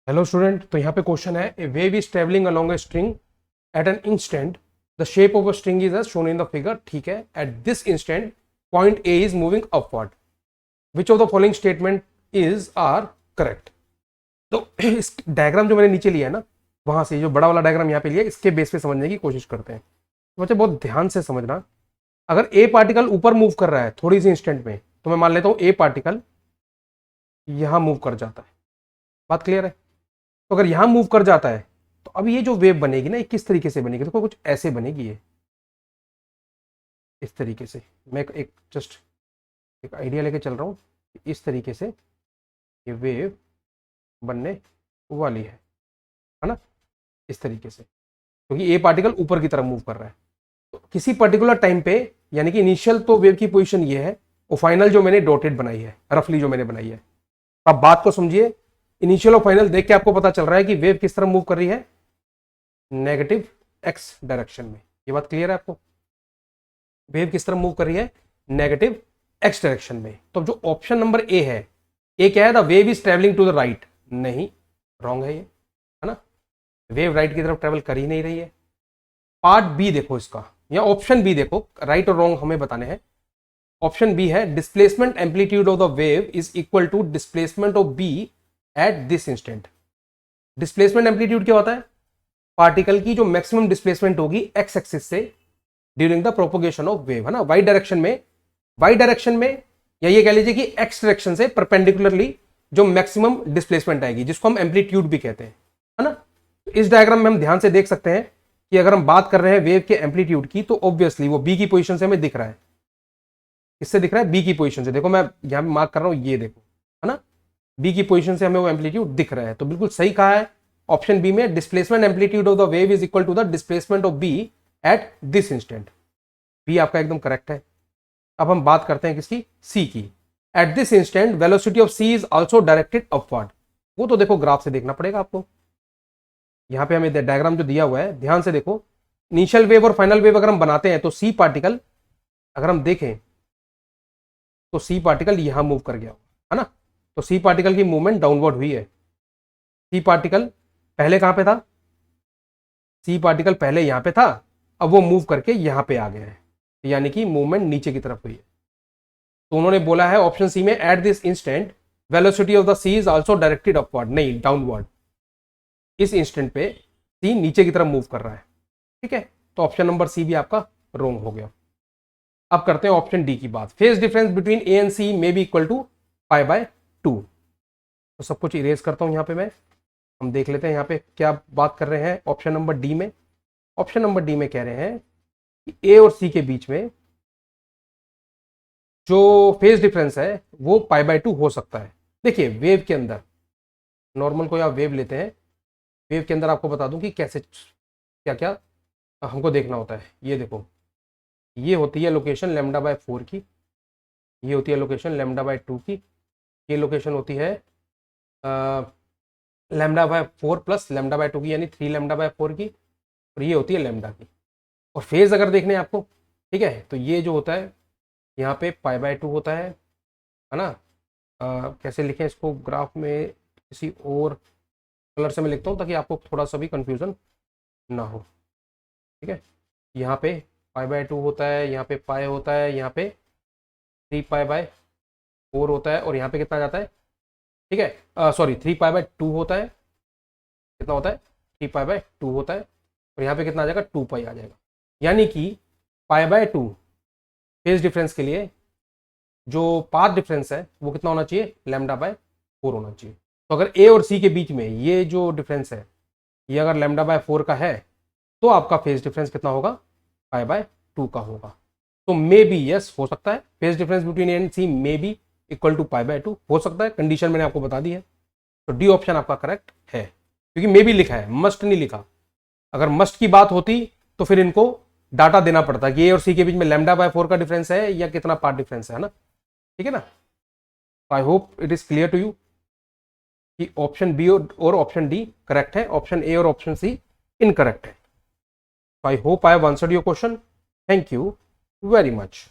Hello student, तो यहाँ पे क्वेश्चन है a wave is travelling along a string at an instant the shape of a string is as shown in the figure. ठीक है, at this instant point A is moving upward, which of the following statement is are correct. तो इस diagram जो मैंने नीचे लिया है ना, वहां से जो बड़ा वाला डायग्राम यहाँ पे लिया, इसके बेस पे समझने की कोशिश करते हैं। तो बच्चे बहुत ध्यान से समझना, अगर ए पार्टिकल ऊपर मूव कर रहा है थोड़ी सी इंस्टेंट में, तो मैं मान लेता हूं ए पार्टिकल यहां मूव कर जाता है। बात क्लियर है? तो अगर यहां मूव कर जाता है तो अब ये जो वेव बनेगी ना, ये किस तरीके से बनेगी? देखो कुछ ऐसे बनेगी, ये इस तरीके से। मैं एक जस्ट एक आइडिया लेके चल रहा हूं, इस तरीके से ये वेव बनने वाली है ना, इस तरीके से, क्योंकि ए पार्टिकल ऊपर की तरफ मूव कर रहा है। तो किसी पर्टिकुलर टाइम पे, यानी कि इनिशियल तो वेव की पोजीशन ये है, और फाइनल जो मैंने डॉटेड बनाई है, रफली जो मैंने बनाई है। अब बात को समझिए, इनिशियल और फाइनल देख के आपको पता चल रहा है कि वेव किस तरह मूव कर रही है, नेगेटिव एक्स डायरेक्शन में। ये बात क्लियर है आपको? वेव किस तरह मूव कर रही है, नेगेटिव एक्स डायरेक्शन में। तो जो ऑप्शन नंबर ए है, ए क्या है, the wave is travelling to the right, नहीं, रॉन्ग है ये, है ना। वेव राइट की तरफ ट्रेवल कर ही नहीं रही है। पार्ट बी देखो इसका, या ऑप्शन बी देखो, राइट और रॉन्ग हमें बताने हैं। ऑप्शन बी है displacement amplitude of the wave is equal to displacement of B at this instant. Displacement amplitude क्या होता है? पार्टिकल की जो मैक्सिमम डिस्प्लेसमेंट होगी एक्स एक्सिस से during the propagation of wave, है ना, वाई डायरेक्शन में। वाई डायरेक्शन में, या ये कह लीजिए कि एक्स डायरेक्शन से परपेंडिकुलरली जो मैक्सिमम डिस्प्लेसमेंट आएगी, जिसको हम एम्पलीट्यूड भी कहते हैं, है ना। इस डायग्राम में हम ध्यान से देख सकते हैं कि अगर हम बात कर रहे हैं वेव के एम्पलीट्यूड की, तो ऑब्वियसली वो बी की पोजीशन से हमें दिख रहा है। किससे दिख रहा है? बी की पोजीशन से। देखो मैं यहां पे मार्क कर रहा हूं, ये देखो, है ना, बी की पोजीशन से हमें वो एम्पलीट्यूड दिख रहा है। तो बिल्कुल सही कहा है ऑप्शन बी में, displacement amplitude of the wave is equal to the displacement of B at this instant. B आपका एकदम करेक्ट है। अब हम बात करते हैं किसकी? सी की। At this instant velocity of C is also directed upward. वो तो देखो ग्राफ से देखना पड़ेगा आपको। यहां पे हमें डायग्राम जो दिया हुआ है, ध्यान से देखो, इनिशियल वेव और फाइनल वेव अगर हम बनाते हैं, तो सी पार्टिकल अगर हम देखें तो सी पार्टिकल यहां मूव कर गया, है ना। तो सी पार्टिकल की मूवमेंट डाउनवर्ड हुई है। सी पार्टिकल पहले कहां पे था? सी पार्टिकल पहले यहां पे था, अब वो मूव करके यहां पे आ गया है, यानी कि मूवमेंट नीचे की तरफ हुई है। तो उन्होंने बोला है ऑप्शन सी में, at this instant velocity of the C is also directed upward, नहीं डाउनवर्ड। इस इंस्टेंट पे सी नीचे की तरफ मूव कर रहा है, ठीक है। तो ऑप्शन नंबर सी भी आपका रोंग हो गया। अब करते हैं ऑप्शन डी की बात। Phase difference between A and C may be equal to π/2। तो सब कुछ इरेज करता हूं यहां पे मैं, हम देख लेते हैं यहां पे क्या बात कर रहे हैं ऑप्शन नंबर डी में। ऑप्शन नंबर डी में कह रहे हैं कि ए और सी के बीच में जो फेज डिफरेंस है वो π/2 हो सकता है। देखिए वेव के अंदर, नॉर्मल कोई आप वेव लेते हैं, वेव के अंदर आपको बता दूं कि कैसे क्या क्या हमको देखना होता है। ये देखो, ये होती है लोकेशन λ/4 की, ये होती है लोकेशन λ/2 की, ये लोकेशन होती है λ/4 प्लस λ/2 की, यानी 3 λ/4 की, और ये होती है लैम्डा की। और फेज अगर देखने हैं आपको, ठीक है, तो ये जो होता है यहाँ पे π/2 होता है ना। कैसे लिखें इसको ग्राफ में, किसी और कलर से मैं लिखता हूँ ताकि आपको थोड़ा सा भी कंफ्यूजन ना हो, ठीक है। यहाँ पे π/2 होता है, यहाँ पे पाई होता है, यहाँ पे 3π/4 होता है, और यहाँ पे कितना जाता है, ठीक है, सॉरी 3π/2 होता है। कितना होता है? 3π/2 होता है, और यहाँ पे कितना आ जाएगा, 2π आ जाएगा। यानी कि π/2 फेज डिफरेंस के लिए जो पाथ डिफरेंस है वो कितना होना चाहिए, λ/4 होना चाहिए। तो अगर ए और सी के बीच में ये जो डिफरेंस है, ये अगर λ/4 का है, तो आपका फेज डिफरेंस कितना होगा, π/2 का होगा। तो मे बी यस, हो सकता है phase difference between A and C may be equal to π/2 हो सकता है। कंडीशन मैंने आपको बता दी है। तो डी ऑप्शन आपका करेक्ट है, क्योंकि मे बी लिखा है, मस्ट नहीं लिखा। अगर मस्ट की बात होती तो फिर इनको डाटा देना पड़ता कि ए और सी के बीच में λ/4 का डिफरेंस है या कितना पार्ट डिफरेंस है ना, ठीक है ना। I hope it is clear to you कि ऑप्शन बी और ऑप्शन डी करेक्ट है, ऑप्शन ए और ऑप्शन सी इनकरेक्ट है। I hope I have answered your question. Thank you very much.